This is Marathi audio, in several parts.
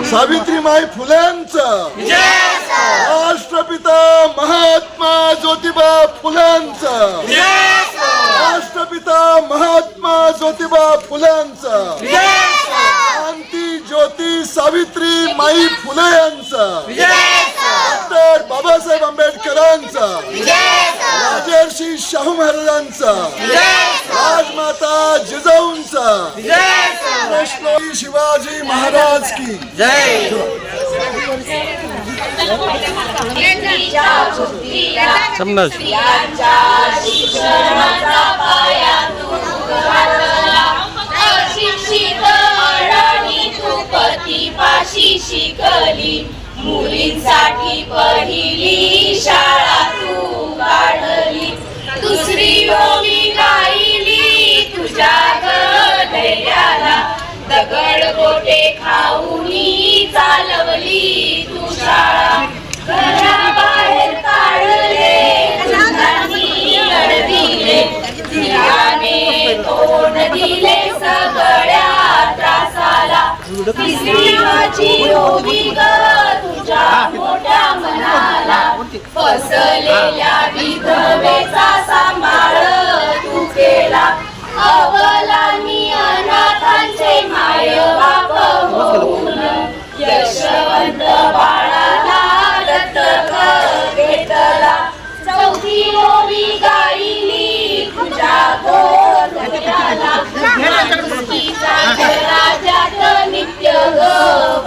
सावित्रीमाई फुल्यांचं, राष्ट्रपिता महात्मा ज्योतिबा फुल्यांचं, राष्ट्रपिता महात्मा ज्योतिबा फुल्यांचं, क्रांती ज्योती सावित्री माई फुले यांचं, डॉक्टर बाबासाहेब आंबेडकरांचं, राजर्षी शाहू महाराजांचं, राजमाता जिजाऊंचं, कृष्णोजी शिवाजी महाराज की जय. समज शिकली मुलींसाठी पहिली शाळा तू काढली, दुसरी ओवी गायली तुझ्या गधैर्याला, दगड गोटे खाऊनी चालवली तू शाळा, घराबाहेर काढले दिले, दिल्याने तोंड दिले सगळ्या त्रासाला, स्त्रियाची ओवी ग तुझ्या मोठ्या मनाला, फसलेल्या विधवेचा सांभाळ तू केला, अबलांनी अनाथांचे माय बाप होऊन, यशवंत बाळाला दत्तक घेतला, चौथी ओवी गायली तुझ्या गोधड्याला, राज्यात नित्य ग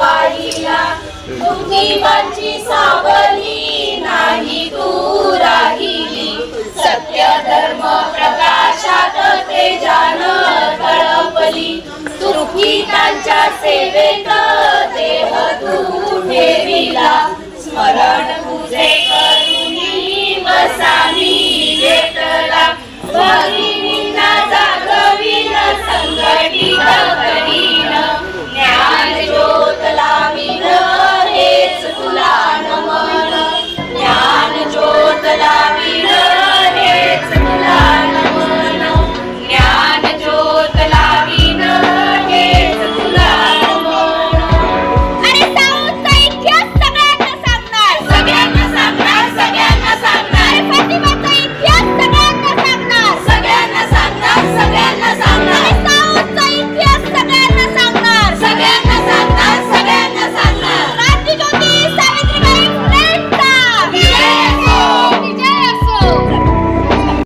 पाहिला, तुझी सावली नाही तू राहिली, सत्य धर्म प्रकाशात तेजान तळपली, तुझी त्यांच्या सेवेत देह तू ठेविला, स्मरण तुझे करुणी वसानी घेतला, भगिनींना जागविन संघटित करी